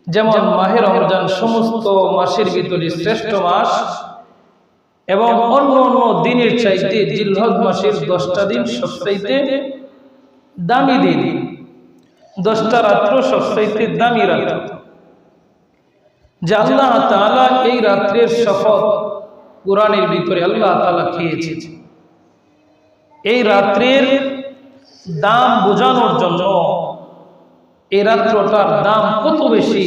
যেমন মাহে রমজান সমস্ত মাসের ভিতরে শ্রেষ্ঠ মাস এবং অন্য অন্য দিনের চাইতে জিলহজ মাসের 10টা দিন সবচাইতে দামি দিন, 10টা রাত্র সবচাইতে দামি রাত। যে আল্লাহ তাআলা এই রাত্রের শপথ কুরআনের ভিতরে আল্লাহ তাআলা খেয়েছে। এই রাত্রের দাম বোঝানোর জন্য এই রাত্রটার দাম কত বেশি,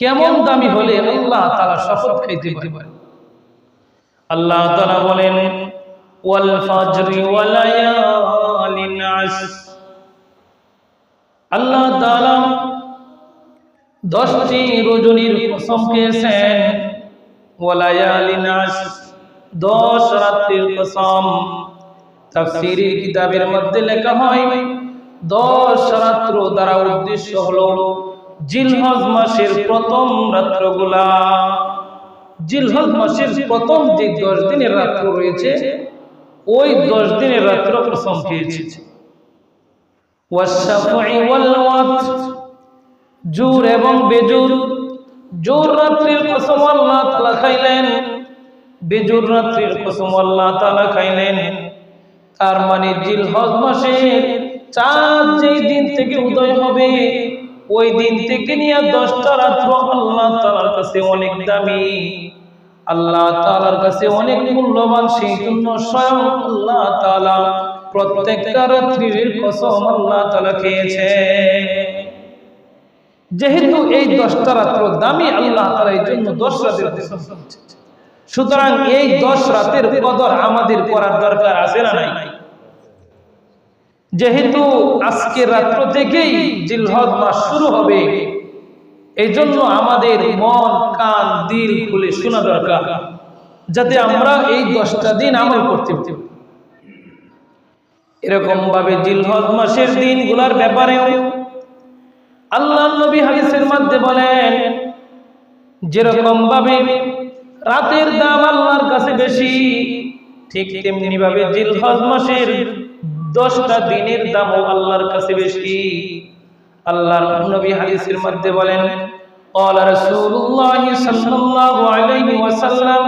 কেমন দামি হলে আল্লাহ তাআলা শপথ খাইতে পারে। আল্লাহ তাআলা বলেন ওয়াল ফাজরি ওয়া লায়ালিন আশর, আল্লাহ তাআলা 10টি রজনীর কসম খেয়েছেন, ওয়া লায়ালিন আশর 10 রাতের কসম। তাফসীরের কিতাবের মধ্যে লেখা হয় 10 রাত্র দ্বারা উদ্দেশ্য হলো জিলহজ মাসের প্রথম রাত্রগুলা। জিলহজ মাসের প্রথম যে 10 দিনের রাত্র রয়েছে ওই 10 দিনের রাত্র কসম খেয়েছে। ওয়াশ-শাফঈ ওয়াল ওয়াতর, জোর এবং বেজোর, জোর রাত্রির কসম আল্লাহ তাআলা খাইলেন, বেজোর রাত্রির কসম আল্লাহ তাআলা খাইলেন। তার মানে জিলহজ মাসের চাঁদ যেই দিন থেকে উদয় হবে ওই দিন থেকে নিয়ে 10টা রাত্র আল্লাহ তাআলার কাছে অনেক দামি, আল্লাহ তাআলার কাছে অনেক মূল্যবান। সেই জন্য স্বয়ং আল্লাহ তাআলা প্রত্যেকটা রাত্রির কসম আল্লাহ তাআলা খেয়েছে। যেহেতু এই 10টা রাত্র দামি, আল্লাহ তাআলা এই জন্য 10 রাতের কসম খেয়েছে। সুতরাং এই 10 রাতের কদর আমাদের করার দরকার আছে না নাই? যেহেতু আজকে রাত্র থেকেই জিলহজ মাস শুরু হবে, এই জন্য আমাদের মন কান দিল খুলে শোনা দরকার, যাতে আমরা এই 10টা দিন আমল করতে পারি। এরকম ভাবে জিলহজ মাসের দিনগুলোর ব্যাপারেও আল্লাহর নবী হাদিসের মধ্যে বলেন, যেরকম ভাবে রাতের দাম আল্লাহর কাছে বেশি, ঠিক তেমনি ভাবে জিলহজ মাসের 10টা দিনের দামও আল্লাহর কাছে বেশি। আল্লাহর নবী হাদিসের মধ্যে বলেন, ক্বালা রাসূলুল্লাহ সাল্লাল্লাহু আলাইহি ওয়াসাল্লাম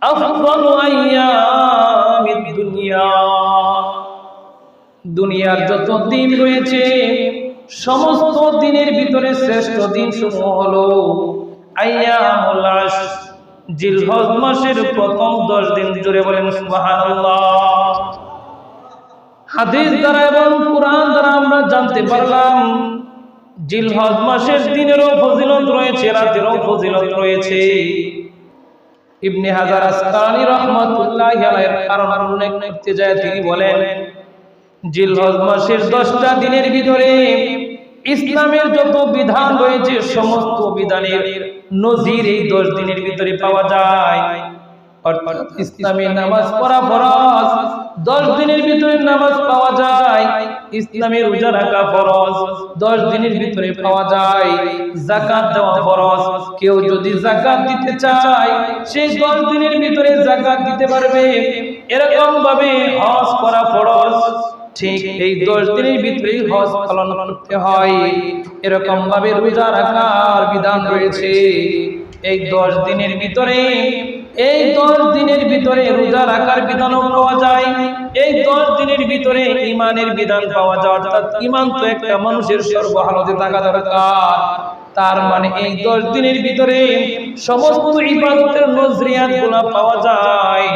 আফদালু আইয়ামিদ দুনিয়া, দুনিয়ার যত দিন রয়েছে সমস্ত দিনের ভিতরে শ্রেষ্ঠ দিন সমূহ হলো আইয়ামুল আশর, জিলহজ মাসের প্রথম 10 দিন। জুড়ে বলেন সুবহানাল্লাহ। হাদিস দ্বারা এবং কুরআন দ্বারা আমরা জানতে পারলাম জিলহজ মাসের দিনেরও ফজিলত রয়েছে, রাতেরও ফজিলত রয়েছে। ইবনে হাজার আসকালানী রাহমাতুল্লাহি আলাইহির কারণ উল্লেখ করতে যায় তিনি বলেন, জিলহজ মাসের 10টা দিনের ভিতরে ইসলামের যত বিধান রয়েছে সমস্ত বিধানের নজির এই 10 দিনের ভিতরে পাওয়া যায়। অর্থাৎ ইসলামে নামাজ পড়া ফরজ, 10 দিনের ভিতরে নামাজ পাওয়া যায়। ইসলামে রোজা রাখা ফরজ, 10 দিনের ভিতরে পাওয়া যায়। যাকাত দেওয়া ফরজ, কেউ যদি যাকাত দিতে চায় সে 10 দিনের ভিতরে যাকাত দিতে পারবে। এরকম ভাবে হজ করা ফরজ, ঠিক এই 10 দিনের ভিতরে হজ পালন করতে হয়। এরকম ভাবে রোজা রাখার বিধান রয়েছে এই 10 দিনের ভিতরে। এই 10 দিনের ভিতরে রোজা রাখার বিধানও পাওয়া যায়। এই 10 দিনের ভিতরে ঈমানের বিধান পাওয়া যায়। অর্থাৎ ঈমান তো একটা মানুষের সর্বহালতে থাকা দরকার। তার মানে এই 10 দিনের ভিতরে সমস্ত ইবাদতের নজরিয়াতগুলো পাওয়া যায়।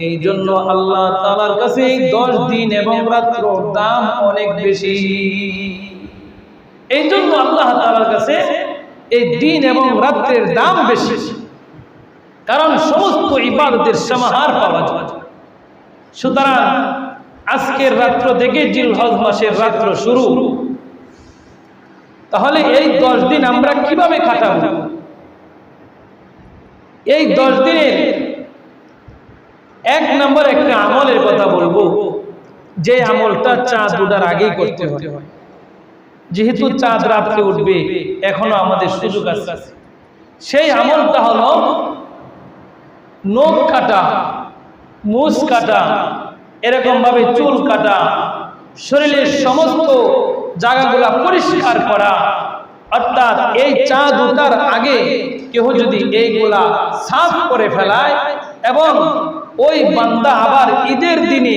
এই জন্য আল্লাহ তাআলার কাছে এই 10 দিন এবং রাত্রের দাম অনেক বেশি। এই জন্য আল্লাহ তাআলার কাছে এই দিন এবং রাত্রের দাম বেশি, কারণ সমস্ত ইবাদতের সমাহার পাওয়া যায়। সুতরাং আজকের রাত্র থেকে জিলহজ মাসের রাত্র শুরু। তাহলে এই 10 দিন আমরা কিভাবে কাটাবো? এই 10 দিনের 1 নম্বর একটা আমলের কথা বলবো, যে আমলটা চাঁদ ওঠার আগেই করতে হয়। যেহেতু চাঁদ রাত্রে উঠবে, এখনো আমাদের সুযোগ আছে। সেই আমলটা হলো নখ কাটা, মুছ কাটা, এরকম ভাবে চুল কাটা, শরীরের সমস্ত জায়গাগুলা পরিষ্কার করা, অর্থাৎ এই চাঁদ ওঠার আগে কেউ যদি এইগুলা সাফ করে ফেলায় এবং ওই বান্দা আবার ঈদের দিনে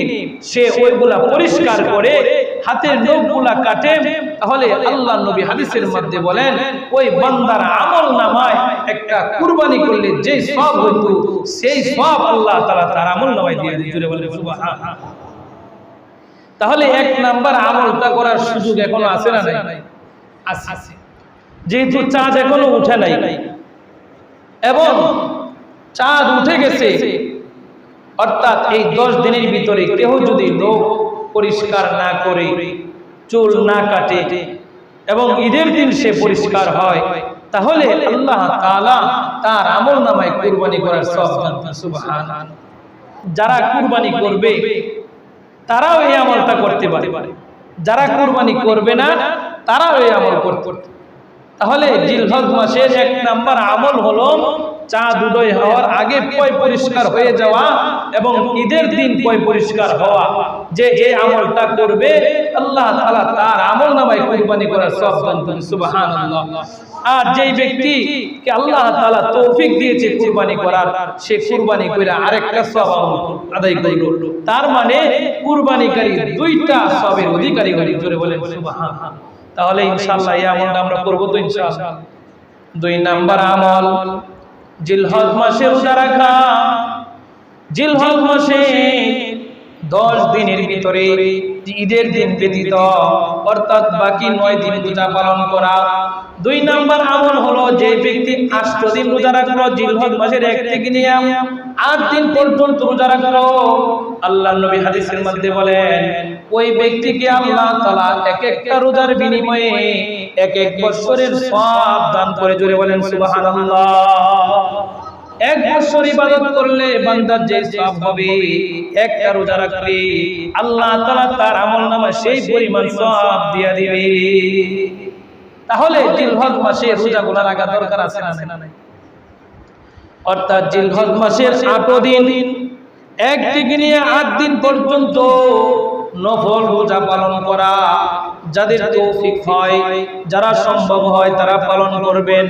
সে ওইগুলা পরিষ্কার করে হাতের নখগুলা কাটে, তাহলে আল্লাহর নবী হাদিসের মধ্যে বলেন ওই বান্দার আমল নামায় একটা কুরবানি করলে যে সওয়াব হইতো সেই সওয়াব আল্লাহ তাআলা তার আমল নামায় দিয়ে দিবেন। জোরে বলেন সুবহানাল্লাহ। তাহলে এক নাম্বার আমলটা করার সুযোগ এখনো আছে না নাই? আছে। যেহেতু চাঁদ এখনো উঠে নাই এবং চাঁদ উঠে গেছে, অর্থাৎ এই 10 দিনের ভিতরে কেউ যদি নখ পরিষ্কার না করে, চুল না কাটে এবং ঈদের দিন সে পরিষ্কার হয়, তাহলে আল্লাহ তাআলা তার আমল নামায় কুরবানি করার সওয়াব দান করেন। সুবহানাল্লাহ। যারা কুরবানি করবে তারাও এই আমলটা করতে পারে, যারা কুরবানি করবে না তারাও এই আমল করতে। তাহলে জিলহজ মাসের 1 নাম্বার আমল হলো চাঁদ উদয় হওয়ার আগে পয় পরিষ্কার হয়ে যাওয়া এবং ঈদের দিন পয় পরিষ্কার হওয়া। যে এই আমলটা করবে আল্লাহ তাআলা তার আমল নামায় কুরবানি করার সওয়াব দান করেন। সুবহানাল্লাহ। আর যেই ব্যক্তিকে আল্লাহ তাআলা তৌফিক দিয়েছে কুরবানি করার, সে কুরবানি করে আরেকটা সওয়াব আদায় করল। তার মানে কুরবানিকারী 2টা সওয়াবের অধিকারী হলো। জোরে বলেন সুবহানাল্লাহ। তাহলে ইনশাআল্লাহ এই আমলটা আমরা করব তো ইনশাআল্লাহ। 2 নাম্বার আমল জিলহজ মাসে রোজা রাখা। জিলহজ মাসে 10 দিনের ভিতরে ঈদের দিন ব্যতীত অর্থাৎ বাকি 9 দিন রোজা পালন করা। 2 নাম্বার আমল হলো যে ব্যক্তি 8 দিন রোজা রাখলো, জিলহজ মাসের 1 থেকে নিয়ে 8 দিন পর্যন্ত রোজা রাখলো। আল্লাহর নবী হাদিসের মধ্যে বলেন ওই ব্যক্তিকে আল্লাহ তাআলা এক একটা রোজার বিনিময়ে এক এক বছরের সওয়াব দান করে। জোরে বলেন সুবহানাল্লাহ। 1 বছর ইবাদত করলে বান্দার যে সওয়াব হবে, একটা রোজা রাখলে আল্লাহ তাআলা তার আমলনামায় সেই পরিমাণ সওয়াব দিয়ে দিবে। তাহলে জিলহজ মাসে রোজাগুলো রাখা দরকার আছে না নাই? অর্থাৎ জিলহজ মাসের 8 দিন 1 থেকে নিয়ে 8 দিন পর্যন্ত নফল রোজা পালন করা। যাদের তৌফিক হয়, যারা সম্ভব হয় তারা পালন করবেন।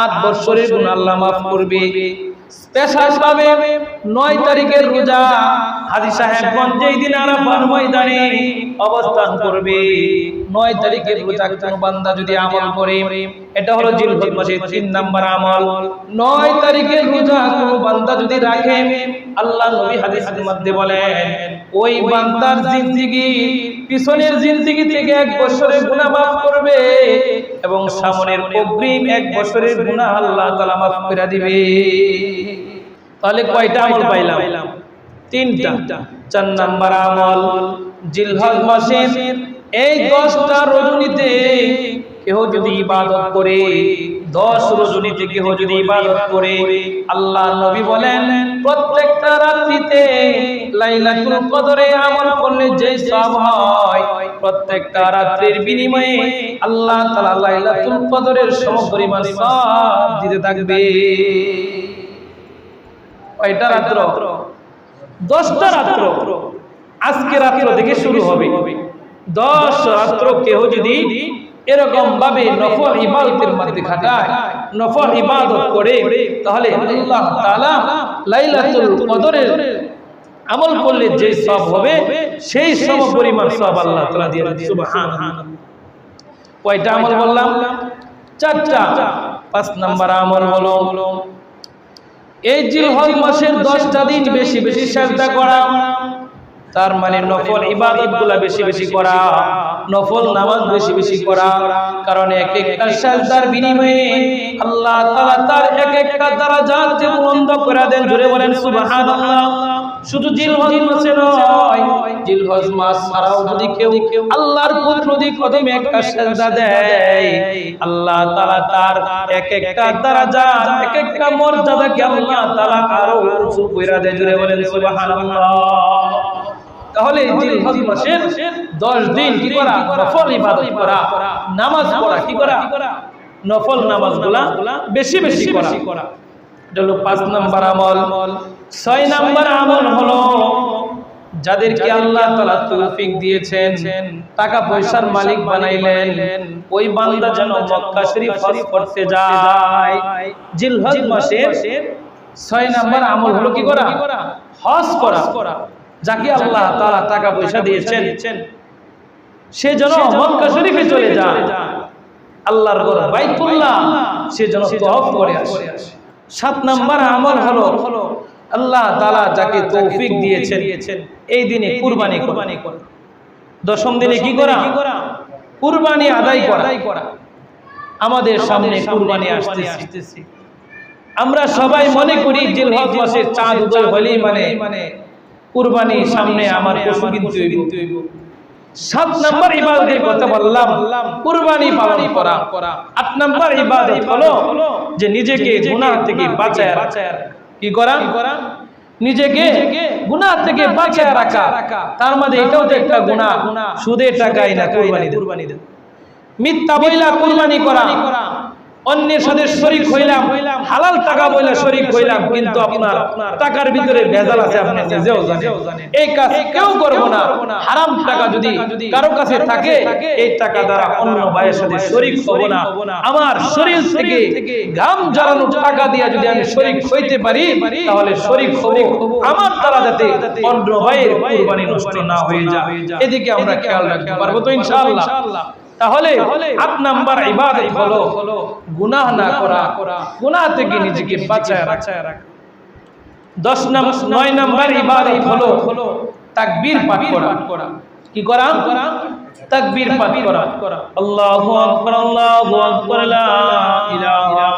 8 বছরের গুনাহ আল্লাহ মাফ করবে। স্পেশাল ভাবে 9 তারিখের রোজা হাজী সাহেবগঞ্জ যেই দিন আরাফার ময়দানে অবস্থান করবে, 9 তারিখের রোজা কোন বান্দা যদি আমল করে, এটা হলো জিলহজ মাসের 3 নাম্বার আমল। 9 তারিখের রোজা কোন বান্দা যদি রাখে, আল্লাহ নবী হাদিসের মধ্যে বলেন ওই বান্দার জিন্দেগি পিছনের জিন্দেগি থেকে 1 বছরের গুনাহ মাফ করবে এবং সামনের অগ্রিম 1 বছরের গুনাহ আল্লাহ তাআলা মাফ করে দিবে। তাহলে কয়টা আমল পাইলাম? 3টা। 4 নাম্বার আমল জিলহজ মাসের এই 10টা রজনীতে কেউ যদি ইবাদত করে, 10 রজনীতে কেউ যদি ইবাদত করে, আল্লাহ নবী বলেন প্রত্যেকটা রাত্রিতে লাইলাতুল কদরে আমল করলে যে সওয়াব হয়, প্রত্যেকটা রাত্রির বিনিময়ে আল্লাহ তাআলা লাইলাতুল কদরের সমপরিমাণ সওয়াব দিতে থাকবে। কয়টা রাত্র? 10টা রাত্র। আজকে রাত্র থেকে শুরু হবে। 10 রাত্র কেউ যদি এরকম ভাবে নফল ইবাদতের মধ্যে খাটায়, নফল ইবাদত করে, তাহলে আল্লাহ তাআলা লাইলাতুল কদরের আমল করলে যে সওয়াব হবে সেই সমপরিমাণ সওয়াব আল্লাহ তাআলা দিয়ে দিবেন। সুবহানাল্লাহ। কয়টা আমল বললাম? 4টা। 5 নাম্বার আমল হলো এই জিলহজ মাসের 10টা দিন বেশি বেশি সিজদা করা। তার মানে নফল ইবাদতগুলো বেশি বেশি করা, নফল নামাজ বেশি বেশি করা। কারণ এক একটা সিজদার বিনিময়ে আল্লাহ তাআলা তার এক একটা দরজাত যে বুলন্দ করে দেন। জোরে বলেন সুবহানাল্লাহ। শুধু জিলহজ মাসে নয়, জিলহজ মাস ছাড়াও যদি কেউ আল্লাহর কুদরতি কদমে একটা সিজদা দেয়, আল্লাহ তাআলা তার এক একটা দরজাত, এক একটা মর্যাদাকে আল্লাহ তাআলা আরো উঁচু কইরা দেয়। জোরে বলেন সুবহানাল্লাহ। তাহলে জিলহজ মাসের 10 দিন কি করা? নফল ইবাদত করা, নামাজ পড়া। কি করা? নফল নামাজগুলা বেশি বেশি করা। এটা হলো 5 নাম্বার আমল। 6 নাম্বার আমল হলো যাদেরকে আল্লাহ তাআলা তৌফিক দিয়েছেন, টাকা পয়সার মালিক বানাইলেন, ওই বান্দা যেন মক্কা শরীফ হজ করতে যায়। জিলহজ মাসের 6 নাম্বার আমল হলো কি করা? হজ করা। যাকে আল্লাহ তাআলা টাকা পয়সা দিয়েছেন সে যেন মক্কা শরীফে চলে যায়, আল্লাহর ঘর বাইতুল্লাহ সে যেন তওয়াফ করে আসে। 7 নাম্বার আমল হলো আল্লাহ তাআলা যাকে তৌফিক দিয়েছেন এই দিনে কুরবানি করা। 10ম দিনে কি করা? কুরবানি আদায় করা। আমাদের সামনে কুরবানি আসতেছে। আমরা সবাই মনে করি জিলহজ মাসে চাঁদ উদয় হলেই মানে কুরবানি সামনে আমার পশু কিনতে হইব। 7 নাম্বার ইবাদতের কথা বললাম, কুরবানি পালন করা। 8 নাম্বার ইবাদত হলো যে নিজেকে গুনাহ থেকে বাঁচায় কি করা? নিজেকে গুনাহ থেকে বাঁচায় রাখা। তার মধ্যে এটাও তো একটা গুনাহ, সুদের টাকায় না কুরবানি দেন। মিথ্যা বইলা কুরবানি করা, অন্যের সাথে শরীক হইলাম, হালাল টাকা বইলা শরীক হইলাম, কিন্তু আপনার টাকার ভিতরে ভেজাল আছে আপনি নিজেও জানেন। এই কাজ কেউ করব না। হারাম টাকা যদি কারো কাছে থাকে এই টাকা দ্বারা অন্য ভাইয়ের সাথে শরীক হব না। আমার শরীর থেকে ঘাম ঝরানোর টাকা দিয়ে যদি আমি শরীক হইতে পারি তাহলে শরীক হব আমার দ্বারা, যাতে অন্য ভাইয়ের কুরবানি নষ্ট না হয়ে যায়। এদিকে আমরা খেয়াল রাখতে পারবো তো ইনশাআল্লাহ। তাহলে 8 নাম্বার ইবাদত হলো গুনাহ না করা, গুনাহ থেকে নিজেকে বাঁচায় রাখা। 9 নাম্বার ইবাদত হলো তাকবীর পাঠ করা। কি করা? তাকবীর পাঠ করা। আল্লাহু আকবার, আল্লাহু আকবার, লা ইলাহা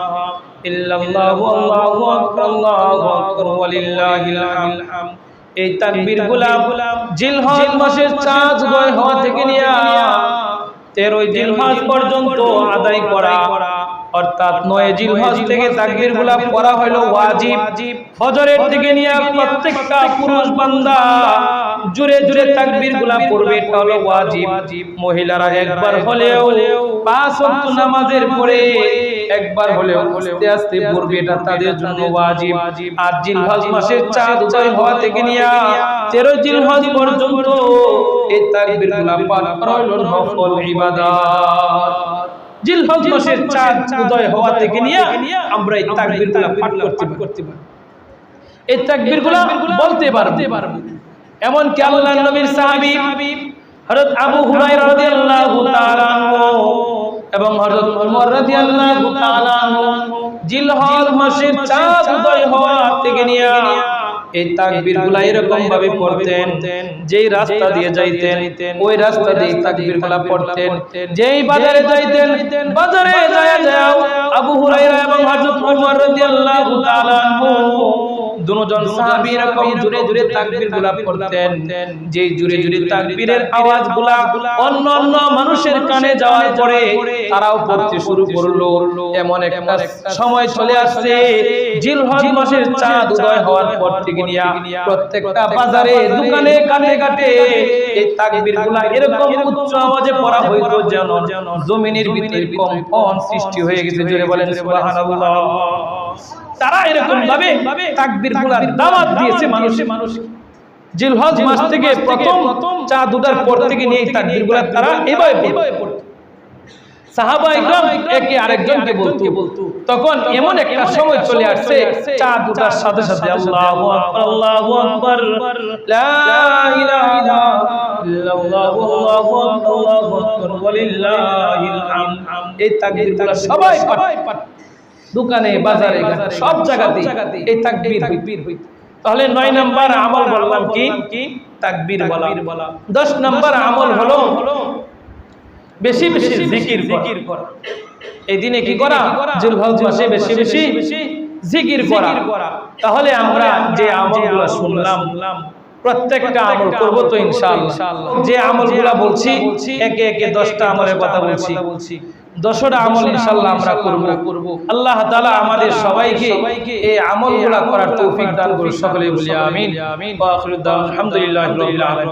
ইল্লাল্লাহু, আল্লাহু আকবার, আল্লাহু আকবার, ওয়ালিল্লাহিল হামদ। এই তাকবীরগুলো জিলহজ মাসের চাঁদ উদয় হওয়া থেকে নিয়ে 13 জিলহজ পর্যন্ত আদায় করা, অর্থাৎ 9 জিলহজ থেকে তাকবীরগুলো পড়া হলো ওয়াজিব। ফজরের থেকে নিয়ে প্রত্যেকটা পুরুষ বান্দা জোরে জোরে তাকবীরগুলো পড়বে, এটা হলো ওয়াজিব। মহিলারা একবার হলেও 5 ওয়াক্ত নামাজের পরে একবার হলেও আস্তে আস্তে পড়বে, এটা তাদের জন্য ওয়াজিব। আর জিলহজ মাসের চাঁদ উদয় হওয়া থেকে নিয়ে 13 জিলহজ পর্যন্ত এই তাকবীরগুলো পাঠ করা হলো নফল ইবাদত। জিলহজ মাসের চাঁদ উদয় হওয়া থেকে নিয়ে আমরা এই তাকবীরগুলো পাঠ করতে পারি, এই তাকবীরগুলো বলতে পারবো। এমন কি আল্লাহর নবীর সাহাবী হযরত আবু হুরায়রা রাদিয়াল্লাহু তাআলা আনহু এবং হযরত ওমর রাদিয়াল্লাহু তাআলা আনহু জিলহজ মাসের চাঁদ উদয় হওয়া থেকে নিয়ে এই তাকবীরগুলো এরকম ভাবে পড়তেন, যেই রাস্তা দিয়ে যাইতেন ওই রাস্তা দিয়ে তাকবীরগুলো পড়তেন। যেই বাজারে যাইতেন বাজারে যাও আবু হুরায়রা এবং হযরত ওমর রাদিয়াল্লাহু তাআলা আনহু দুজন সাহাবী এরকম জোরে জোরে তাকবীরগুলো পড়তেন। যেই জোরে জোরে তাকবীরের আওয়াজগুলো অন্য মানুষের কানে যাওয়ার পরে তারাও পড়তে শুরু করলো। এমন একটা সময় চলে আসছে জিলহজ মাসের চাঁদ উদয় হওয়ার পর থেকে নিয়ে প্রত্যেকটা বাজারে দোকানে কাটে এই তাকবীরগুলো এরকম উচ্চ আওয়াজে পড়া হইতো যেন জমিনের ভিতরে কম্পন সৃষ্টি হয়ে গেছে। জোরে বলেন সুবহানাল্লাহ। তারা এরকম ভাবে তাকবীরগুলোর দাওয়াত দিয়েছে মানুষ। জিলহজ মাস থেকে প্রথম চাঁদ উদয়ের পর থেকে নিয়ে এই তাকবীরগুলো তারা এভাবে পড়তো। সাহাবা ইকরাম একে আরেকজনকে বলতো। তখন এমন একটা সময় চলে আসছে চাঁদ উঠার সাথে সাথে আল্লাহু আকবার, আল্লাহু আকবার, লা ইলাহা ইল্লাল্লাহু, আল্লাহু আকবার, আল্লাহু আকবার, ওয়ালিল্লাহিল হামদ। এই তাকবীরগুলো সবাই পাঠ, দোকানে বাজারে সব জায়গাতে এই তাকবীর হইত। তাহলে 9 নাম্বার আমল বললাম কি? তাকবীর বলা। 10 নাম্বার আমল হলো বেশি বেশি জিকির করা। এই দিনে কি করা? জিলহজ মাসে বেশি বেশি জিকির করা। তাহলে আমরা যে আমলগুলো শুনলাম প্রত্যেকটা আমল করব তো ইনশাআল্লাহ। যে আমলগুলো বলছি একে একে 10টা আমলের কথা বলছি, 10টা আমল ইনশাআল্লাহ আমরা করব। আল্লাহ তাআলা আমাদের সবাইকে এই আমলগুলো করার তৌফিক দান করুন। সকলে বলি আমিন। ওয়া আখিরু দাওয়ানা আলহামদুলিল্লাহি রাব্বিল আলামিন।